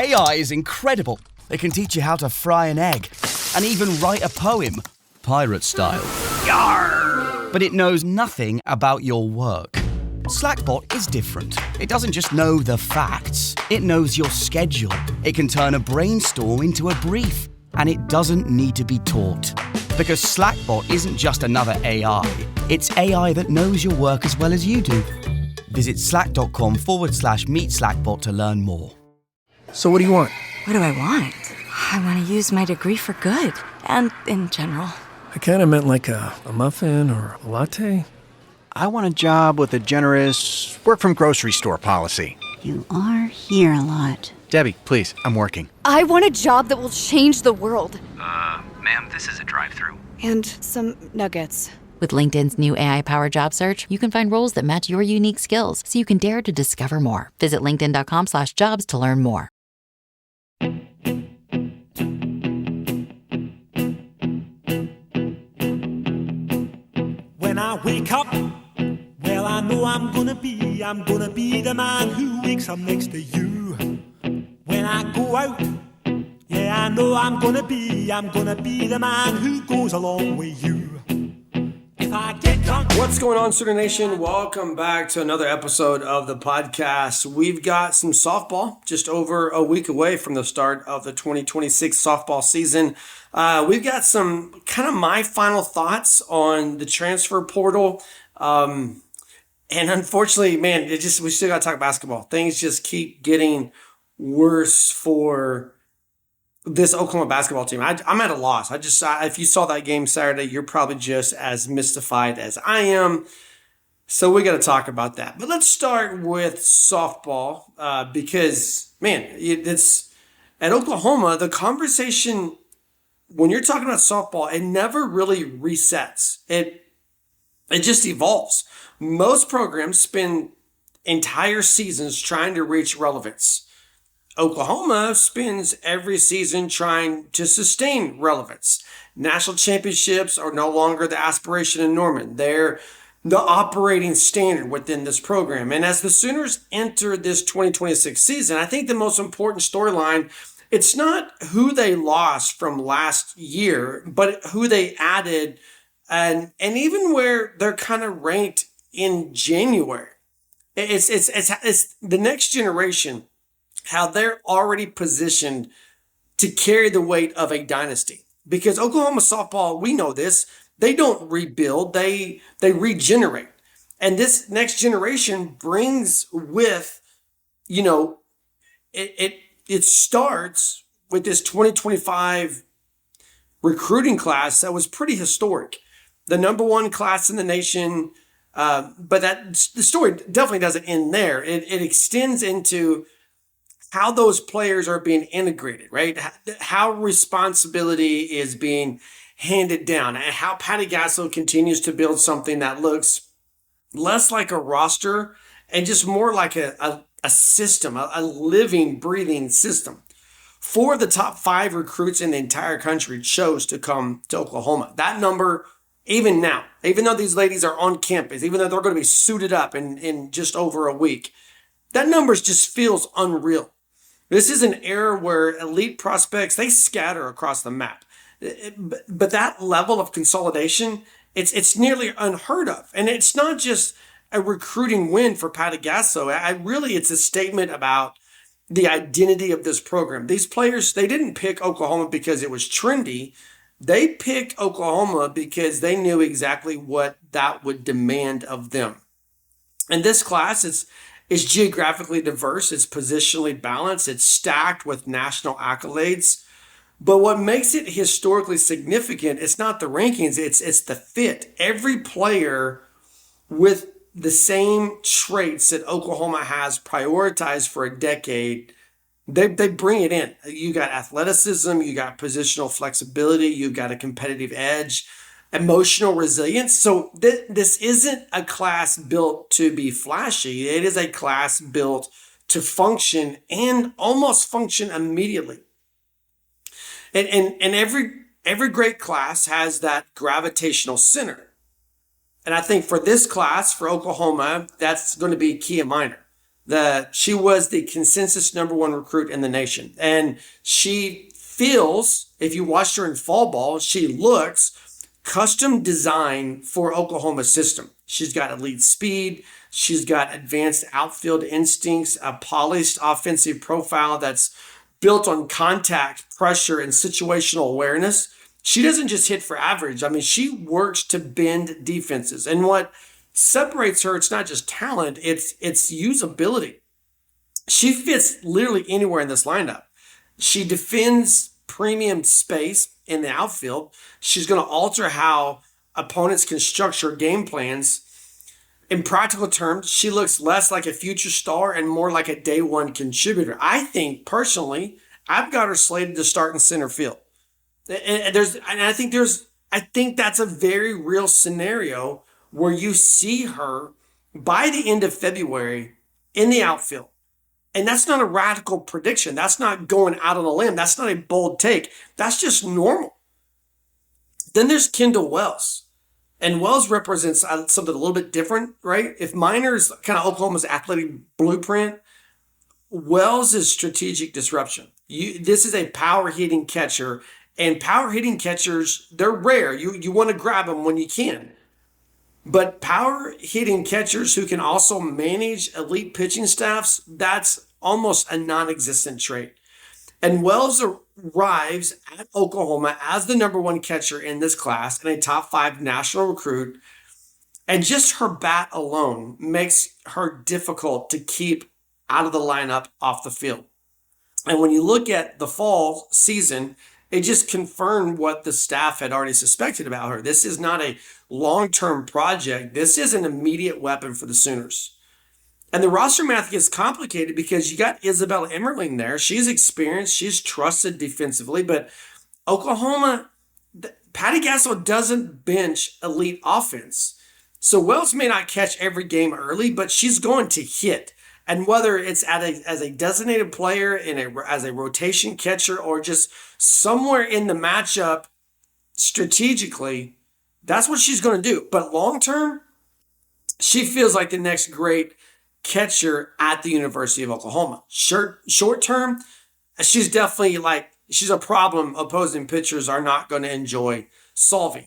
AI is incredible. It can teach you how to fry an egg and even write a poem, pirate style. Yarr! But it knows nothing about your work. Slackbot is different. It doesn't just know the facts. It knows your schedule. It can turn a brainstorm into a brief. And it doesn't need to be taught. Because Slackbot isn't just another AI. It's AI that knows your work as well as you do. Visit slack.com/meet Slackbot to learn more. So what do you want? What do I want? I want to use my degree for good. And in general. I kind of meant like a muffin or a latte. I want a job with a generous work-from-grocery-store policy. You are here a lot. Debbie, please, I'm working. I want a job that will change the world. Ma'am, this is a drive-thru. And some nuggets. With LinkedIn's new AI-powered job search, you can find roles that match your unique skills so you can dare to discover more. Visit linkedin.com/jobs to learn more. When I wake up, well, I know I'm gonna be the man who wakes up next to you. When I go out, yeah, I know I'm gonna be the man who goes along with you. If I get drunk. What's going on, Sugar Nation? Welcome back to another episode of the podcast. We've got some softball just over a week away from the start of the 2026 softball season. We've got some kind of my final thoughts on the transfer portal. And unfortunately, man, we still got to talk basketball. Things just keep getting worse for this Oklahoma basketball team. I'm at a loss. If you saw that game Saturday, you're probably just as mystified as I am. So we got to talk about that. But let's start with softball because, man, it's at Oklahoma, the conversation, when you're talking about softball, it never really resets. It just evolves. Most programs spend entire seasons trying to reach relevance. Oklahoma spends every season trying to sustain relevance. National championships are no longer the aspiration in Norman. They're the operating standard within this program. And as the Sooners enter this 2026 season, I think the most important storyline, it's not who they lost from last year, but who they added and even where they're kind of ranked in January. It's the next generation, how they're already positioned to carry the weight of a dynasty. Because Oklahoma softball, we know this, they don't rebuild, they regenerate. And this next generation brings with, it starts with this 2025 recruiting class that was pretty historic. The number one class in the nation, but the story definitely doesn't end there. It extends into how those players are being integrated, right? How responsibility is being handed down, and how Patty Gasso continues to build something that looks less like a roster and just more like a system, a living, breathing system. 4 of the top 5 recruits in the entire country chose to come to Oklahoma. That number, even now, even though these ladies are on campus, even though they're going to be suited up in just over a week, that number just feels unreal. This is an era where elite prospects, they scatter across the map. But that level of consolidation, it's nearly unheard of. And it's not just a recruiting win for Patty Gasso. It's a statement about the identity of this program. These players, they didn't pick Oklahoma because it was trendy. They picked Oklahoma because they knew exactly what that would demand of them. And this class is geographically diverse. It's positionally balanced. It's stacked with national accolades. But what makes it historically significant, it's not the rankings, it's the fit. Every player with the same traits that Oklahoma has prioritized for a decade, they bring it in. You got athleticism, you got positional flexibility, you've got a competitive edge, emotional resilience. So this isn't a class built to be flashy. It is a class built to function and almost function immediately. And every great class has that gravitational center. And I think for this class, for Oklahoma, that's going to be key and minor. She was the consensus number one recruit in the nation. And she feels, if you watched her in fall ball, she looks custom designed for Oklahoma's system. She's got elite speed. She's got advanced outfield instincts, a polished offensive profile that's built on contact, pressure, and situational awareness. She doesn't just hit for average. I mean, she works to bend defenses. And what separates her, it's not just talent, it's usability. She fits literally anywhere in this lineup. She defends premium space in the outfield. She's going to alter how opponents can structure game plans. In practical terms, she looks less like a future star and more like a day one contributor. I think personally, I've got her slated to start in center field. And I think that's a very real scenario where you see her by the end of February in the outfield. And that's not a radical prediction. That's not going out on a limb. That's not a bold take. That's just normal. Then there's Kendall Wells. And Wells represents something a little bit different, right? If Minor's kind of Oklahoma's athletic blueprint, Wells is strategic disruption. This is a power hitting catcher, and power hitting catchers, they're rare. You want to grab them when you can. But power hitting catchers who can also manage elite pitching staffs, that's almost a non-existent trait. And Wells arrives at Oklahoma as the number one catcher in this class and a top 5 national recruit. And just her bat alone makes her difficult to keep out of the lineup off the field. And when you look at the fall season, it just confirmed what the staff had already suspected about her. This is not a long-term project. This is an immediate weapon for the Sooners. And the roster math gets complicated because you got Isabel Emmerling there. She's experienced. She's trusted defensively. But Oklahoma, Patty Gasso doesn't bench elite offense. So Wells may not catch every game early, but she's going to hit. And whether it's as a designated player, as a rotation catcher, or just somewhere in the matchup strategically, that's what she's going to do. But long-term, she feels like the next great catcher at the University of Oklahoma. Short-term, she's definitely she's a problem opposing pitchers are not going to enjoy solving.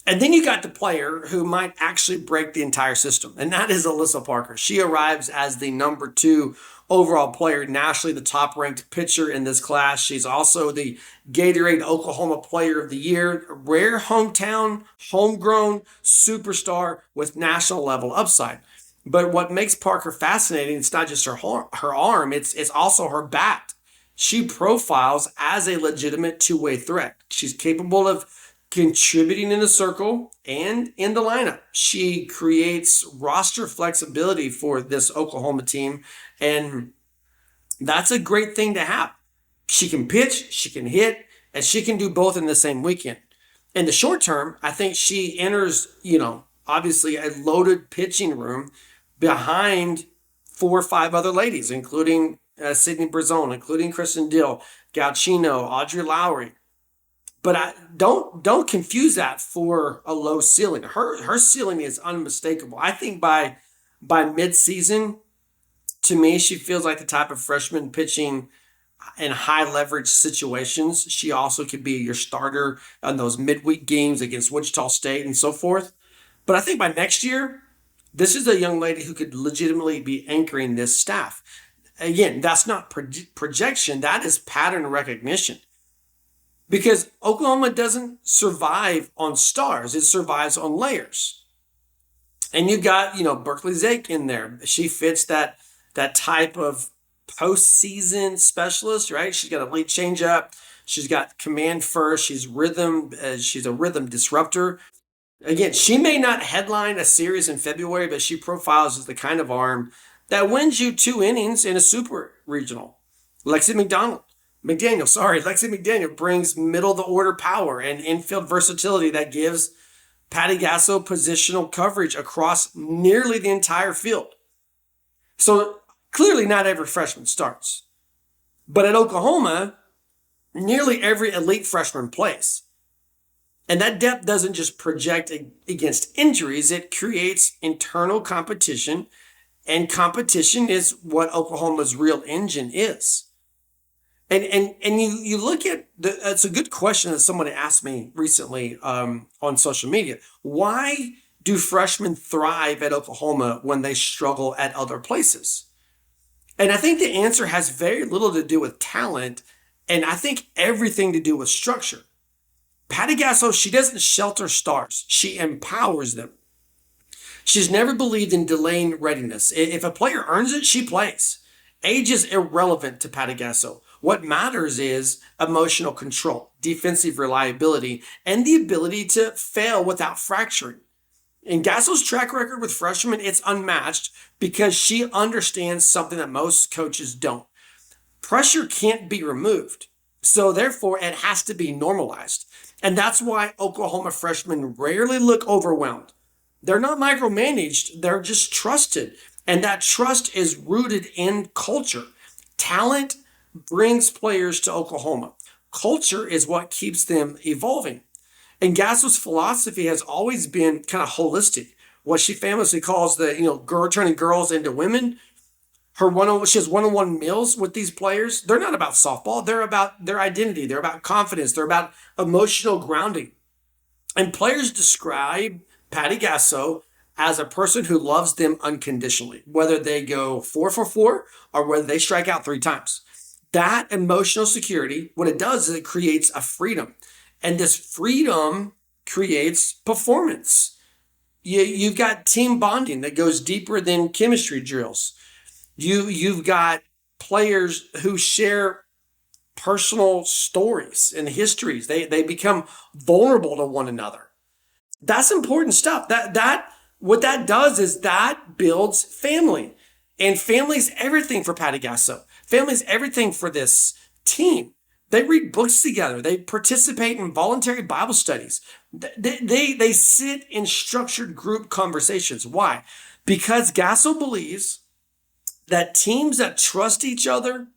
And then you got the player who might actually break the entire system, and that is Alyssa Parker. She arrives as the number 2 overall player, nationally the top-ranked pitcher in this class. She's also the Gatorade Oklahoma Player of the Year, rare hometown, homegrown superstar with national-level upside. But what makes Parker fascinating, it's not just her arm, it's also her bat. She profiles as a legitimate two-way threat. She's capable of contributing in the circle and in the lineup. She creates roster flexibility for this Oklahoma team, and that's a great thing to have. She can pitch, she can hit, and she can do both in the same weekend. In the short term, I think she enters, obviously a loaded pitching room behind 4 or 5 other ladies, including Sydney Brazone, including Kristen Dill, Gauchino, Audrey Lowry. But don't confuse that for a low ceiling. Her ceiling is unmistakable. I think by mid-season, to me, she feels like the type of freshman pitching in high leverage situations. She also could be your starter on those midweek games against Wichita State and so forth. But I think by next year, this is a young lady who could legitimately be anchoring this staff. Again, that's not projection. That is pattern recognition. Because Oklahoma doesn't survive on stars. It survives on layers. And you got, Berkeley Zake in there. She fits that type of postseason specialist, right? She's got a late changeup. She's got command first. She's a rhythm disruptor. Again, she may not headline a series in February, but she profiles as the kind of arm that wins you 2 innings in a super regional. Lexi McDaniel brings middle of the order power and infield versatility that gives Patty Gasso positional coverage across nearly the entire field. So clearly not every freshman starts. But at Oklahoma, nearly every elite freshman plays. And that depth doesn't just project against injuries, it creates internal competition And competition is what Oklahoma's real engine is. And you look at, it's a good question that somebody asked me recently on social media. Why do freshmen thrive at Oklahoma when they struggle at other places? And I think the answer has very little to do with talent, and I think everything to do with structure. Patty Gasso, she doesn't shelter stars. She empowers them. She's never believed in delaying readiness. If a player earns it, she plays. Age is irrelevant to Patty Gasso. What matters is emotional control, defensive reliability, and the ability to fail without fracturing. In Gasso's track record with freshmen, it's unmatched because she understands something that most coaches don't. Pressure can't be removed, so therefore it has to be normalized. And that's why Oklahoma freshmen rarely look overwhelmed. They're not micromanaged, they're just trusted. And that trust is rooted in culture. Talent brings players to Oklahoma. Culture is what keeps them evolving. And Gasso's philosophy has always been kind of holistic. What she famously calls the, turning girls into women. She has one-on-one meals with these players. They're not about softball. They're about their identity. They're about confidence. They're about emotional grounding. And players describe Patty Gasso as a person who loves them unconditionally, whether they go 4 for 4 or whether they strike out 3 times. That emotional security, what it does is it creates a freedom. And this freedom creates performance. You've got team bonding that goes deeper than chemistry drills. You've got players who share personal stories and histories. They become vulnerable to one another. That's important stuff. What that does is that builds family. And family's everything for Patty Gasso. Family's everything for this team. They read books together. They participate in voluntary Bible studies. They sit in structured group conversations. Why? Because Gasso believes that teams that trust each other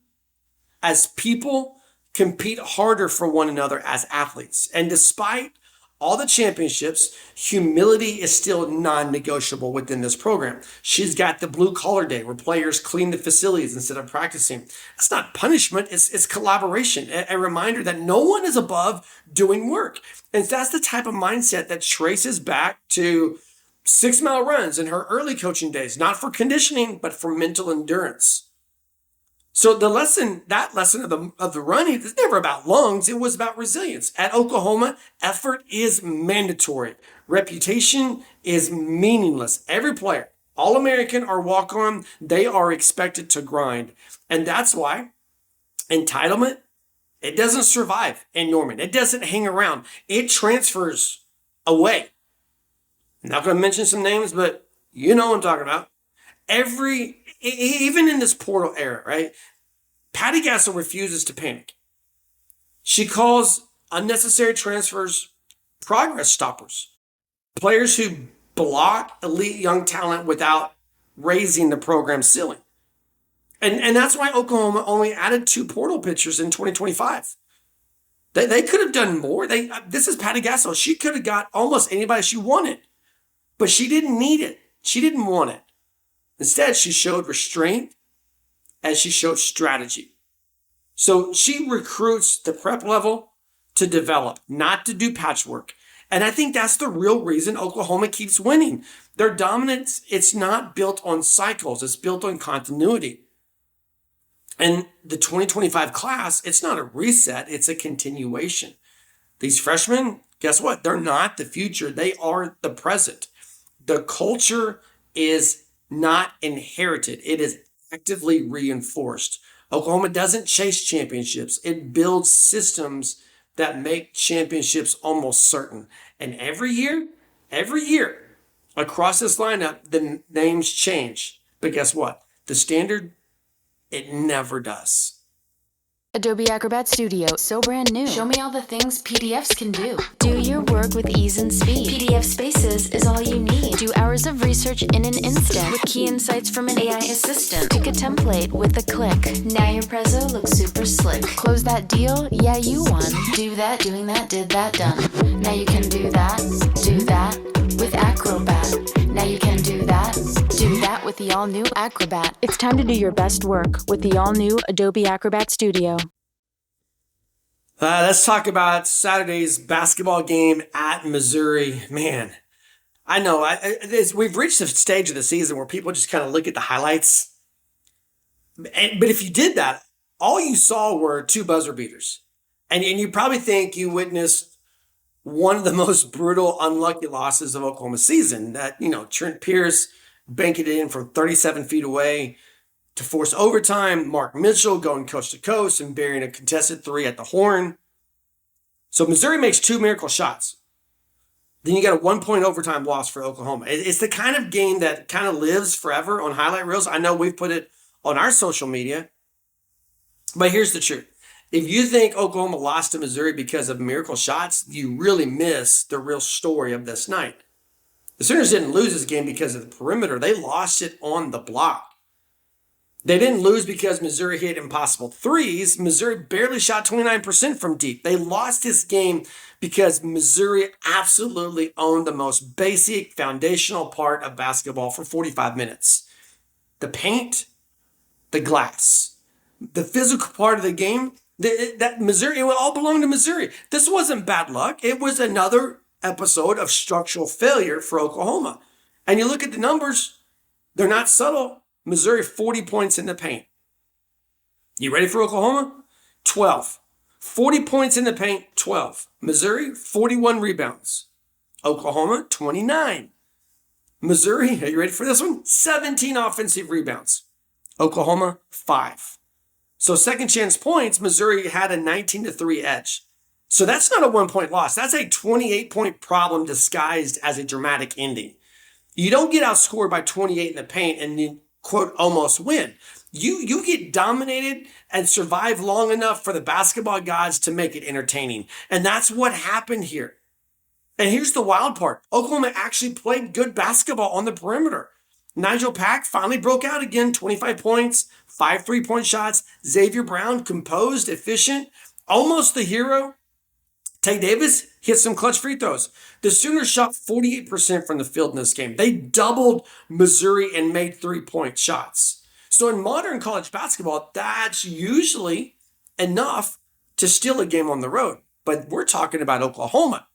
as people compete harder for one another as athletes. And despite all the championships, humility is still non-negotiable within this program. She's got the blue collar day where players clean the facilities instead of practicing. That's not punishment, it's collaboration. A reminder that no one is above doing work. And that's the type of mindset that traces back to 6-mile runs in her early coaching days, not for conditioning, but for mental endurance. So that lesson of the running is never about lungs. It was about resilience. At Oklahoma, effort is mandatory. Reputation is meaningless. Every player, All-American or walk-on, they are expected to grind. And that's why entitlement, it doesn't survive in Norman. It doesn't hang around. It transfers away. I'm not going to mention some names, but you know what I'm talking about. Even in this portal era, right? Patty Gasso refuses to panic. She calls unnecessary transfers progress stoppers. Players who block elite young talent without raising the program ceiling. And that's why Oklahoma only added 2 portal pitchers in 2025. They could have done more. This is Patty Gasso. She could have got almost anybody she wanted, but she didn't need it. She didn't want it. Instead, she showed restraint and she showed strategy. So she recruits the prep level to develop, not to do patchwork. And I think that's the real reason Oklahoma keeps winning. Their dominance, it's not built on cycles. It's built on continuity. And the 2025 class, it's not a reset. It's a continuation. These freshmen, guess what? They're not the future. They are the present. The culture is not inherited. It is actively reinforced. Oklahoma doesn't chase championships. It builds systems that make championships almost certain. And every year, across this lineup, the names change. But guess what? The standard, it never does. Adobe Acrobat Studio, so brand new. Show me all the things PDFs can do. Do your work with ease and speed. PDF Spaces is all you need. Do hours of research in an instant with key insights from an AI assistant. Pick a template with a click. Now your prezzo looks super slick. Close that deal? Yeah, you won. Do that, doing that, did that, done. Now you can do that with Acrobat. Now you can do that with with the all-new Acrobat. It's time to do your best work with the all-new Adobe Acrobat Studio. Let's talk about Saturday's basketball game at Missouri. Man, I know we've reached the stage of the season where people just kind of look at the highlights. But if you did that, all you saw were two buzzer beaters. And you probably think you witnessed one of the most brutal, unlucky losses of Oklahoma's season. That, Trent Pierce banking it in from 37 feet away to force overtime. Mark Mitchell going coast to coast and burying a contested three at the horn. So Missouri makes two miracle shots. Then you got a 1 point overtime loss for Oklahoma. It's the kind of game that kind of lives forever on highlight reels. I know we've put it on our social media. But here's the truth. If you think Oklahoma lost to Missouri because of miracle shots, you really miss the real story of this night. The Sooners didn't lose this game because of the perimeter. They lost it on the block. They didn't lose because Missouri hit impossible threes. Missouri barely shot 29% from deep. They lost this game because Missouri absolutely owned the most basic foundational part of basketball for 45 minutes. The paint, the glass, the physical part of the game, that Missouri, it all belonged to Missouri. This wasn't bad luck. It was another episode of structural failure for Oklahoma. And you look at the numbers, they're not subtle. Missouri, 40 points in the paint. You ready for Oklahoma? 12. 40 points in the paint, 12. Missouri, 41 rebounds. Oklahoma, 29. Missouri, are you ready for this one? 17 offensive rebounds. Oklahoma, 5. So second chance points, Missouri had a 19-3 edge. So that's not a 1 point loss. That's a 28 point problem disguised as a dramatic ending. You don't get outscored by 28 in the paint and then, quote, almost win. You get dominated and survive long enough for the basketball gods to make it entertaining. And that's what happened here. And here's the wild part. Oklahoma actually played good basketball on the perimeter. Nigel Pack finally broke out again, 25 points, 5 3-point shots. Xavier Brown, composed, efficient, almost the hero. Tay Davis hit some clutch free throws. The Sooners shot 48% from the field in this game. They doubled Missouri and made 3-point shots. So in modern college basketball, that's usually enough to steal a game on the road. But we're talking about Oklahoma.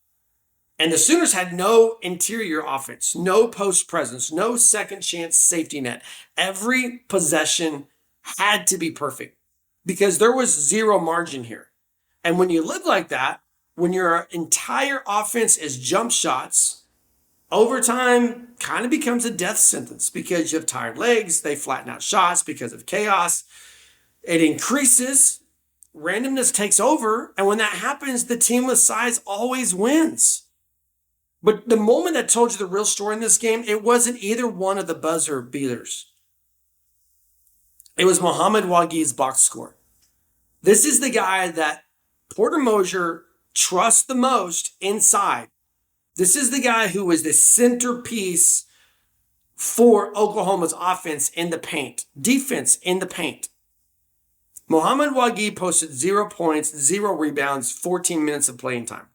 And the Sooners had no interior offense, no post presence, no second chance safety net. Every possession had to be perfect because there was zero margin here. And when you live like that, when your entire offense is jump shots, overtime kind of becomes a death sentence because you have tired legs. They flatten out shots because of chaos. It increases. Randomness takes over. And when that happens, the team with size always wins. But the moment that told you the real story in this game, it wasn't either one of the buzzer beaters. It was Mohamed Wagui's box score. This is the guy that Porter Moser trusts the most inside. This is the guy who was the centerpiece for Oklahoma's offense in the paint, defense in the paint. Mohamed Wagui posted 0 points, 0 rebounds, 14 minutes of playing time.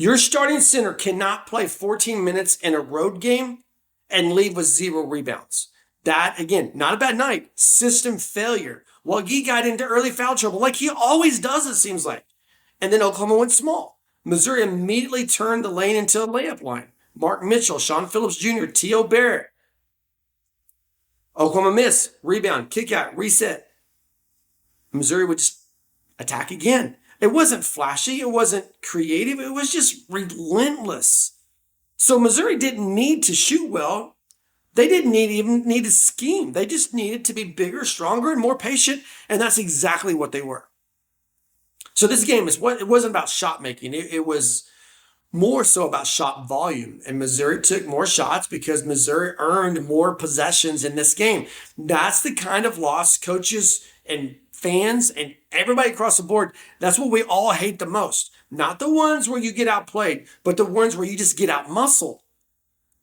Your starting center cannot play 14 minutes in a road game and leave with 0 rebounds. That, again, not a bad night. System failure. Wagui got into early foul trouble like he always does, it seems like. And then Oklahoma went small. Missouri immediately turned the lane into a layup line. Mark Mitchell, Sean Phillips Jr., T.O. Barrett. Oklahoma miss, rebound, kick out, reset. Missouri would just attack again. It wasn't flashy. It wasn't creative. It was just relentless. So Missouri didn't need to shoot well. They didn't even need to scheme. They just needed to be bigger, stronger, and more patient. And that's exactly what they were. So this game it wasn't about shot making. It was more so about shot volume. And Missouri took more shots because Missouri earned more possessions in this game. That's the kind of loss coaches and fans and everybody across the board, that's what we all hate the most. Not the ones where you get outplayed, but the ones where you just get out-muscled.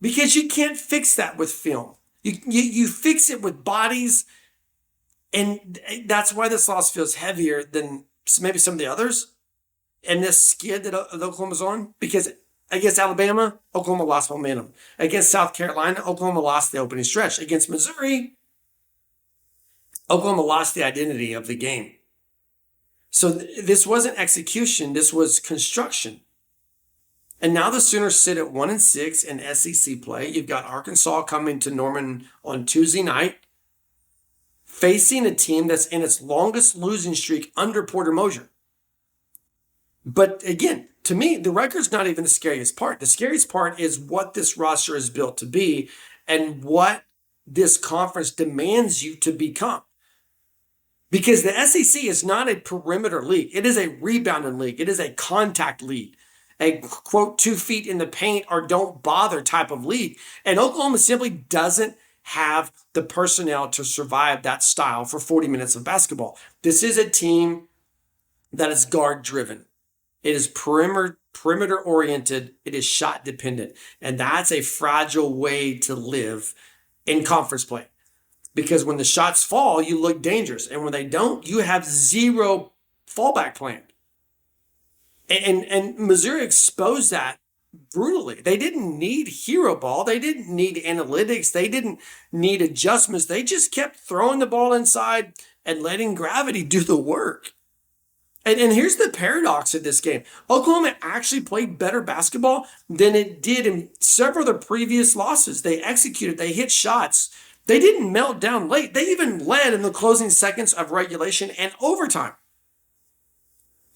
Because you can't fix that with film. You fix it with bodies, and that's why this loss feels heavier than maybe some of the others. And this skid that Oklahoma's on, because Against Alabama, Oklahoma lost momentum. Against South Carolina, Oklahoma lost the opening stretch. Against Missouri, Oklahoma lost the identity of the game. So this wasn't execution, this was construction. And now the Sooners sit at 1-6 in SEC play. You've got Arkansas coming to Norman on Tuesday night, facing a team that's in its longest losing streak under Porter Moser. But again, to me, the record's not even the scariest part. The scariest part is what this roster is built to be and what this conference demands you to become. Because the SEC is not a perimeter league. It is a rebounding league. It is a contact league. A, quote, 2 feet in the paint or don't bother type of league. And Oklahoma simply doesn't have the personnel to survive that style for 40 minutes of basketball. This is a team that is guard driven. It is perimeter oriented. It is shot dependent. And that's a fragile way to live in conference play. Because when the shots fall, you look dangerous. And when they don't, you have zero fallback plan. And Missouri exposed that brutally. They didn't need hero ball. They didn't need analytics. They didn't need adjustments. They just kept throwing the ball inside and letting gravity do the work. And here's the paradox of this game. Oklahoma actually played better basketball than it did in several of the previous losses. They executed. They hit shots. They didn't melt down late. They even led in the closing seconds of regulation and overtime.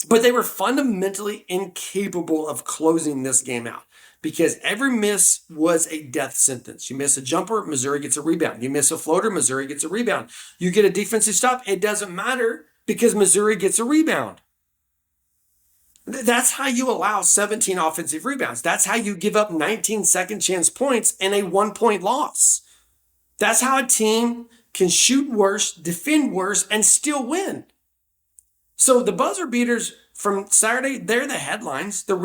But they were fundamentally incapable of closing this game out because every miss was a death sentence. You miss a jumper, Missouri gets a rebound. You miss a floater, Missouri gets a rebound. You get a defensive stop, it doesn't matter because Missouri gets a rebound. That's how you allow 17 offensive rebounds. That's how you give up 19 second chance points in a 1-point loss. That's how a team can shoot worse, defend worse, and still win. So the buzzer beaters from Saturday, they're the headlines. The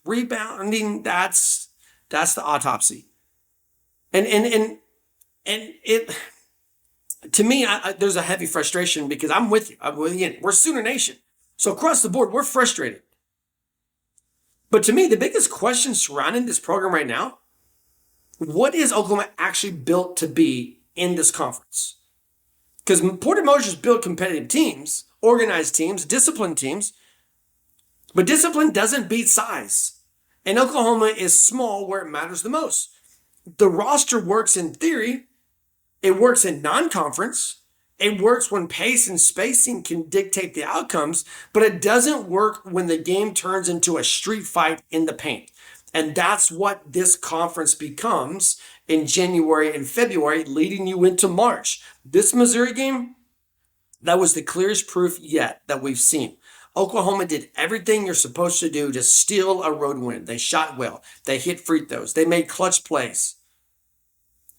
rebounding, that's the autopsy. And it, to me, there's a heavy frustration because I'm with you. Again, we're Sooner Nation. So across the board, we're frustrated. But to me, the biggest question surrounding this program right now, what is Oklahoma actually built to be in this conference? Because Porter Moser's built competitive teams, organized teams, disciplined teams, but discipline doesn't beat size. And Oklahoma is small where it matters the most. The roster works in theory. It works in non-conference. It works when pace and spacing can dictate the outcomes, but it doesn't work when the game turns into a street fight in the paint. And that's what this conference becomes in January and February, leading you into March. This Missouri game, that was the clearest proof yet that we've seen. Oklahoma did everything you're supposed to do to steal a road win. They shot well. They hit free throws. They made clutch plays.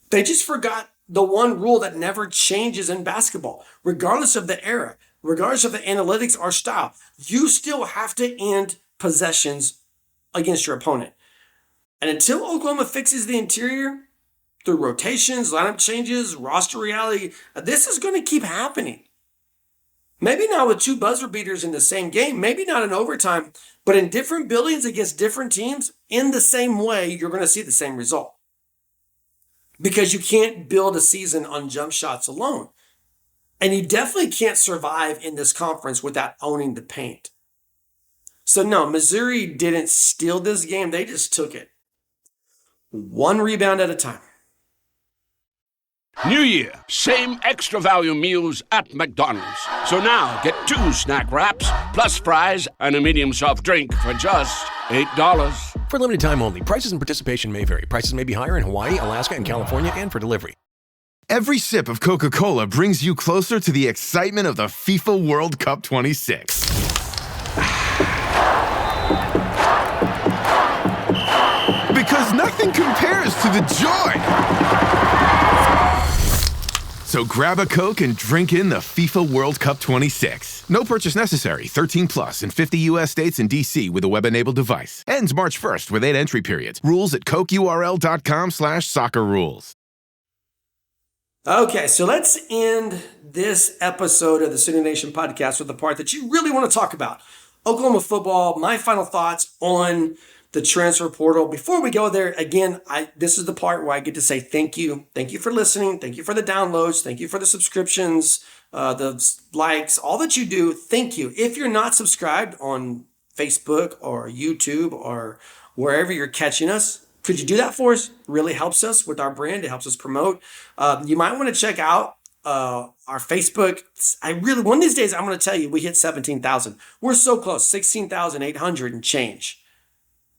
They just forgot the one rule that never changes in basketball, regardless of the era, regardless of the analytics or style. You still have to end possessions against your opponent. And until Oklahoma fixes the interior through rotations, lineup changes, roster reality, this is going to keep happening. Maybe not with 2 buzzer beaters in the same game, maybe not in overtime, but in different buildings against different teams, in the same way, you're going to see the same result. Because you can't build a season on jump shots alone. And you definitely can't survive in this conference without owning the paint. So no, Missouri didn't steal this game. They just took it 1 rebound at a time. New Year, same extra value meals at McDonald's. So now get 2 snack wraps, plus fries, and a medium soft drink for just $8. For limited time only. Prices and participation may vary. Prices may be higher in Hawaii, Alaska, and California, and for delivery. Every sip of Coca-Cola brings you closer to the excitement of the FIFA World Cup 26. Because nothing compares to the joy. So grab a Coke and drink in the FIFA World Cup 26. No purchase necessary. 13 plus in 50 U.S. states and D.C. with a web-enabled device. Ends March 1st with 8 entry periods. Rules at cokeurl.com/soccer rules. Okay, so let's end this episode of the Sooner Nation podcast with the part that you really want to talk about. Oklahoma football, my final thoughts on the transfer portal. Before we go there, again, this is the part where I get to say thank you. Thank you for listening. Thank you for the downloads. Thank you for the subscriptions, the likes, all that you do. Thank you. If you're not subscribed on Facebook or YouTube or wherever you're catching us, could you do that for us? It really helps us with our brand. It helps us promote. You might want to check out our Facebook. One of these days, I'm going to tell you, we hit 17,000. We're so close, 16,800 and change.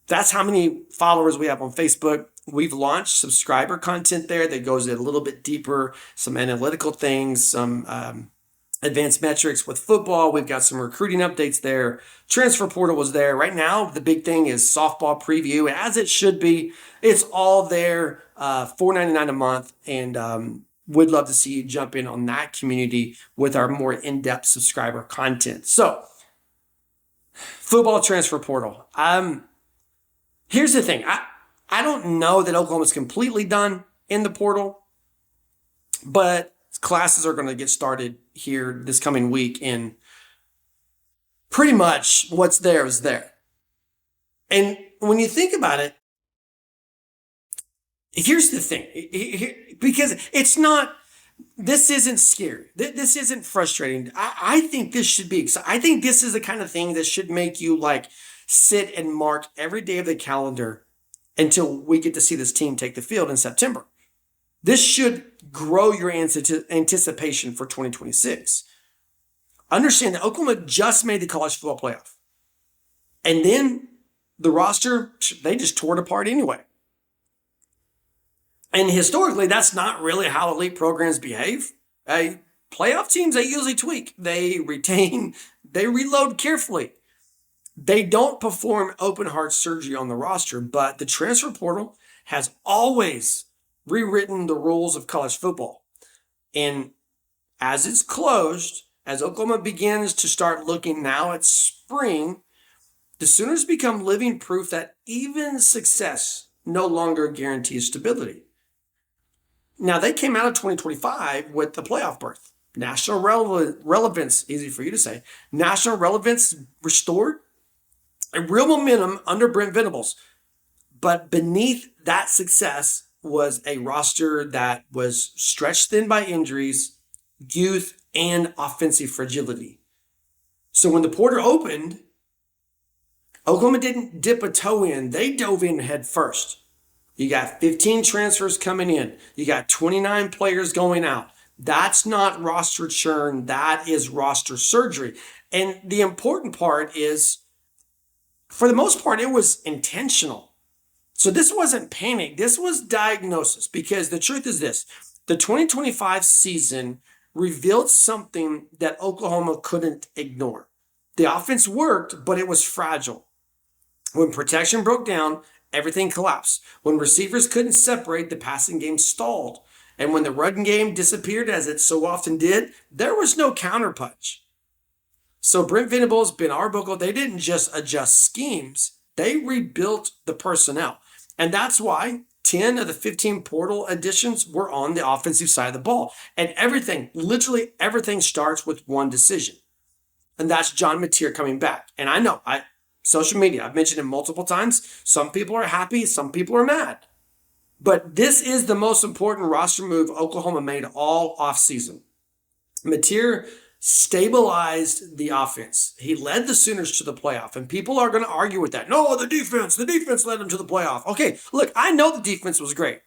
That's how many followers we have on Facebook. We've launched subscriber content there that goes a little bit deeper, some analytical things, some advanced metrics with football. We've got some recruiting updates there. Transfer portal was there. Right now, the big thing is softball preview, as it should be. It's all there, $4.99 a month, and would love to see you jump in on that community with our more in-depth subscriber content. So, football transfer portal. Here's the thing. I don't know that Oklahoma's completely done in the portal, but classes are going to get started here this coming week, and pretty much what's there is there. And when you think about it, here's the thing, because this isn't scary. This isn't frustrating. I think this should be exciting. I think this is the kind of thing that should make you sit and mark every day of the calendar until we get to see this team take the field in September. This should grow your anticipation for 2026. Understand that Oklahoma just made the college football playoff. And then the roster, they just tore it apart anyway. And historically, that's not really how elite programs behave. Playoff teams, they usually tweak. They retain, they reload carefully. They don't perform open heart surgery on the roster, but the transfer portal has always rewritten the rules of college football. And as it's closed, as Oklahoma begins to start looking now at spring, the Sooners become living proof that even success no longer guarantees stability. Now, they came out of 2025 with the playoff berth. National relevance, easy for you to say, national relevance restored, a real momentum under Brent Venables. But beneath that success was a roster that was stretched thin by injuries, youth, and offensive fragility. So when the portal opened, Oklahoma didn't dip a toe in. They dove in head first. You got 15 transfers coming in. You got 29 players going out. That's not roster churn. That is roster surgery. And the important part is, for the most part, it was intentional. So this wasn't panic. This was diagnosis, because the truth is this. The 2025 season revealed something that Oklahoma couldn't ignore. The offense worked, but it was fragile. When protection broke down, everything collapsed. When receivers couldn't separate, the passing game stalled. And when the run game disappeared, as it so often did, there was no counterpunch. So Brent Venables, Ben Arbuckle, they didn't just adjust schemes. They rebuilt the personnel. And that's why 10 of the 15 portal additions were on the offensive side of the ball. And everything, literally everything, starts with one decision. And that's John Mateer coming back. And I know, social media, I've mentioned it multiple times. Some people are happy, some people are mad. But this is the most important roster move Oklahoma made all offseason. Mateer stabilized the offense. He led the Sooners to the playoff, and people are going to argue with that. No, the defense led them to the playoff. Okay, look, I know the defense was great.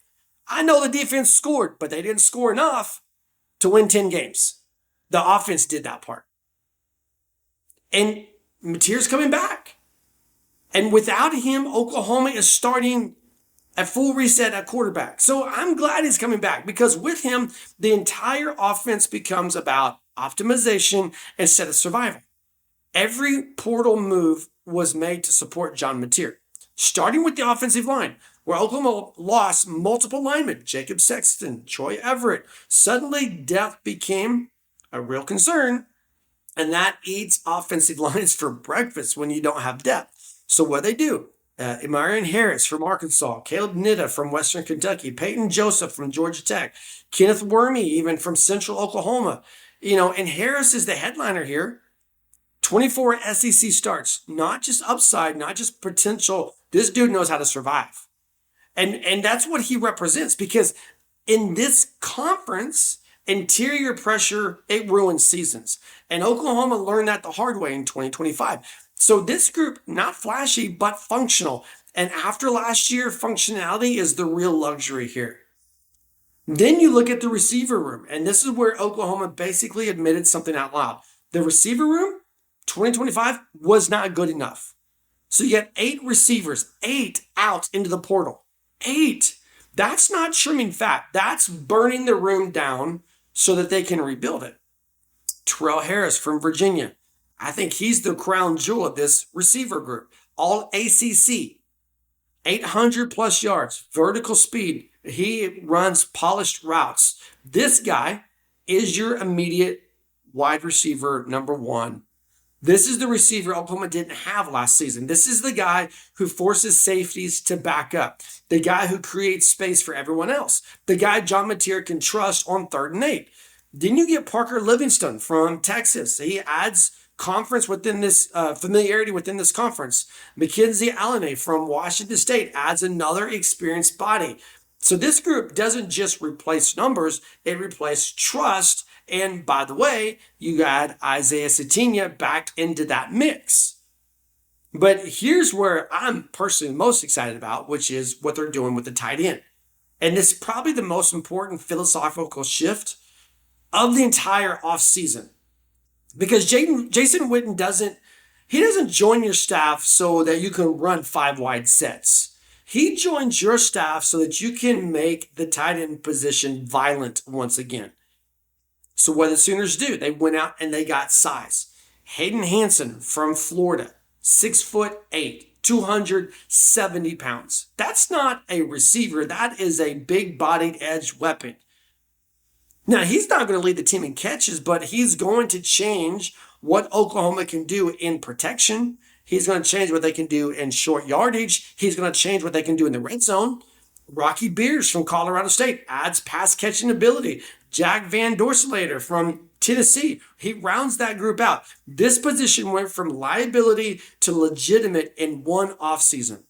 I know the defense scored, but they didn't score enough to win 10 games. The offense did that part. And Mateer's coming back. And without him, Oklahoma is starting a full reset at quarterback. So I'm glad he's coming back, because with him, the entire offense becomes about optimization instead of survival. Every portal move was made to support John Mateer, starting with the offensive line, where Oklahoma lost multiple linemen, Jacob Sexton, Troy Everett. Suddenly, depth became a real concern, and that eats offensive lines for breakfast when you don't have depth. So what they do? Marion Harris from Arkansas, Caleb Nitta from Western Kentucky, Peyton Joseph from Georgia Tech, Kenneth Wormy even from Central Oklahoma. And Harris is the headliner here. 24 SEC starts, not just upside, not just potential. This dude knows how to survive. And that's what he represents, because in this conference, interior pressure, it ruins seasons. And Oklahoma learned that the hard way in 2025. So this group, not flashy, but functional. And after last year, functionality is the real luxury here. Then you look at the receiver room, and this is where Oklahoma basically admitted something out loud. The receiver room, 2025, was not good enough. So you had 8 receivers, 8 out into the portal. 8. That's not trimming fat. That's burning the room down so that they can rebuild it. Terrell Harris from Virginia. I think he's the crown jewel of this receiver group. All ACC. 800 plus yards, vertical speed. He runs polished routes. This guy is your immediate wide receiver number 1. This is the receiver Oklahoma didn't have last season. This is the guy who forces safeties to back up. The guy who creates space for everyone else. The guy John Mateer can trust on 3rd and 8. Then you get Parker Livingston from Texas. He adds conference within this, familiarity within this conference. Mackenzie Allen from Washington State adds another experienced body. So this group doesn't just replace numbers, it replaces trust. And by the way, you got Isaiah Sategna back into that mix. But here's where I'm personally most excited about, which is what they're doing with the tight end. And this is probably the most important philosophical shift of the entire offseason. Because Jason Witten doesn't join your staff so that you can run 5 wide sets. He joins your staff so that you can make the tight end position violent once again. So what the Sooners do, they went out and they got size. Hayden Hansen from Florida, 6'8", 270 pounds. That's not a receiver. That is a big-bodied edge weapon. Now, he's not going to lead the team in catches, but he's going to change what Oklahoma can do in protection. He's going to change what they can do in short yardage. He's going to change what they can do in the red zone. Rocky Beers from Colorado State adds pass catching ability. Jack Van Dorselater from Tennessee, he rounds that group out. This position went from liability to legitimate in one offseason.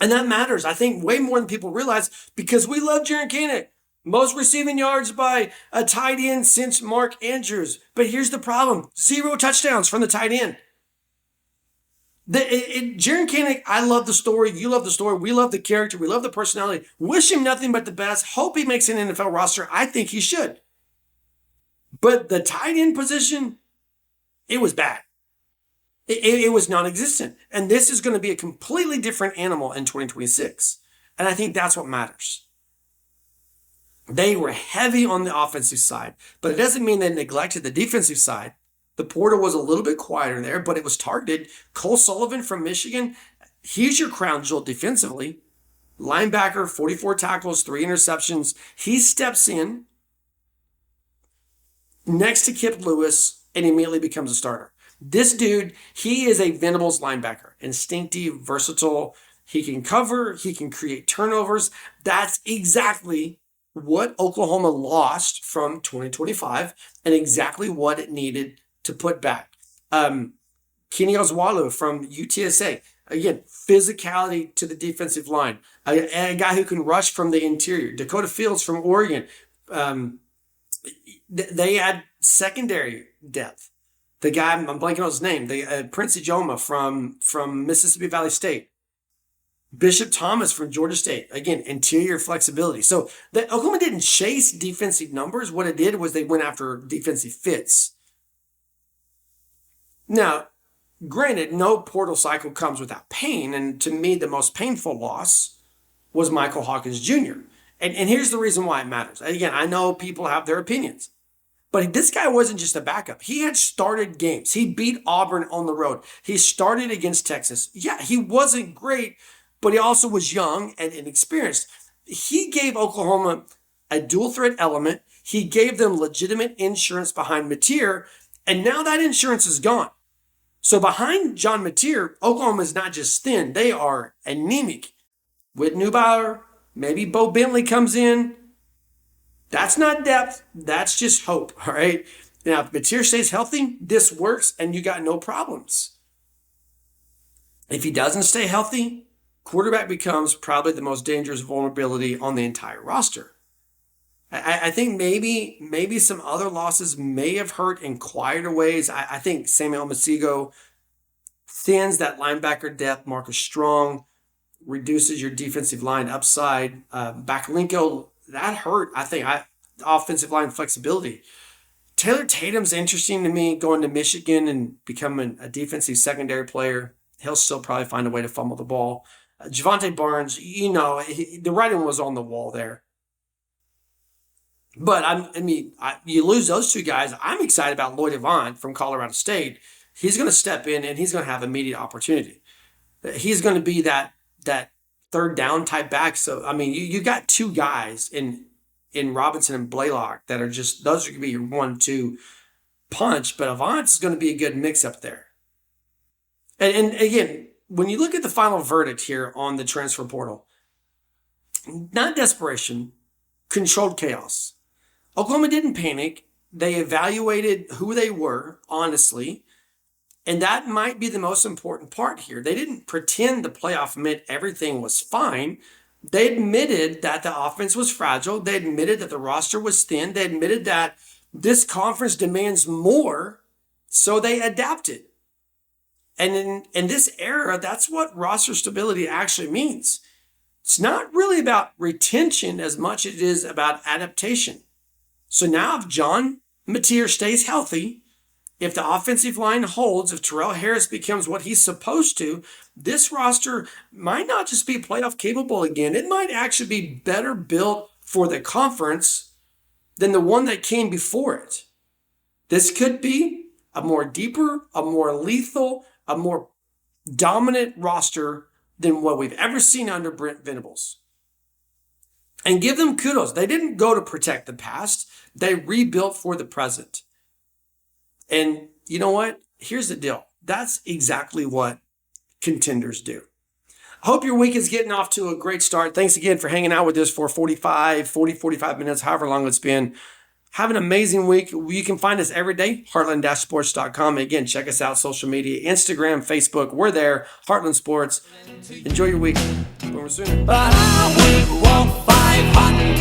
And that matters, I think, way more than people realize, because we love Jaren Kanak. Most receiving yards by a tight end since Mark Andrews. But here's the problem. 0 touchdowns from the tight end. Jaren Kanak, I love the story. You love the story. We love the character. We love the personality. Wish him nothing but the best. Hope he makes an NFL roster. I think he should. But the tight end position, it was bad. It was non-existent. And this is going to be a completely different animal in 2026. And I think that's what matters. They were heavy on the offensive side, but it doesn't mean they neglected the defensive side. The portal was a little bit quieter there, but it was targeted. Cole Sullivan from Michigan, he's your crown jewel defensively. Linebacker, 44 tackles, 3 interceptions. He steps in next to Kip Lewis and immediately becomes a starter. This dude, he is a Venables linebacker. Instinctive, versatile. He can cover. He can create turnovers. That's exactly what Oklahoma lost from 2025 and exactly what it needed to put back. Kenny Oswaldo from UTSA. Again, physicality to the defensive line. A guy who can rush from the interior. Dakota Fields from Oregon. They had secondary depth. The guy, I'm blanking on his name, Prince Ijoma from Mississippi Valley State. Bishop Thomas from Georgia State. Again, interior flexibility. So Oklahoma didn't chase defensive numbers. What it did was they went after defensive fits. Now, granted, no portal cycle comes without pain. And to me, the most painful loss was Michael Hawkins Jr. And here's the reason why it matters. Again, I know people have their opinions. But this guy wasn't just a backup. He had started games. He beat Auburn on the road. He started against Texas. Yeah, he wasn't great, but he also was young and inexperienced. He gave Oklahoma a dual threat element. He gave them legitimate insurance behind Mateer, and now that insurance is gone. So behind John Mateer, Oklahoma is not just thin, they are anemic. With Neubauer, maybe Bo Bentley comes in. That's not depth, that's just hope, all right? Now, if Mateer stays healthy, this works and you got no problems. If he doesn't stay healthy, quarterback becomes probably the most dangerous vulnerability on the entire roster. I think maybe some other losses may have hurt in quieter ways. I think Samuel Masigo thins that linebacker depth. Marcus Strong reduces your defensive line upside. Bakalinko, that hurt. I think offensive line flexibility. Taylor Tatum's interesting to me, going to Michigan and becoming a defensive secondary player. He'll still probably find a way to fumble the ball. Javonte Barnes, the writing was on the wall there. But you lose those two guys. I'm excited about Lloyd Avant from Colorado State. He's going to step in and he's going to have immediate opportunity. He's going to be that third down type back. So, you got two guys in Robinson and Blaylock that are just, those are going to be your 1-2 punch. But Avant's going to be a good mix up there. And again, when you look at the final verdict here on the transfer portal, not desperation, controlled chaos. Oklahoma didn't panic. They evaluated who they were, honestly. And that might be the most important part here. They didn't pretend the playoff meant everything was fine. They admitted that the offense was fragile. They admitted that the roster was thin. They admitted that this conference demands more, so they adapted. And in this era, that's what roster stability actually means. It's not really about retention as much as it is about adaptation. So now if John Mateer stays healthy, if the offensive line holds, if Terrell Harris becomes what he's supposed to, this roster might not just be playoff capable again. It might actually be better built for the conference than the one that came before it. This could be a more deeper, a more lethal, a more dominant roster than what we've ever seen under Brent Venables. And give them kudos. They didn't go to protect the past. They rebuilt for the present. And you know what? Here's the deal. That's exactly what contenders do. I hope your week is getting off to a great start. Thanks again for hanging out with us for 45 minutes, however long it's been. Have an amazing week. You can find us every day, heartland-sports.com. Again, check us out, social media, Instagram, Facebook. We're there, Heartland Sports. Enjoy your week. Over soon. But I would walk 500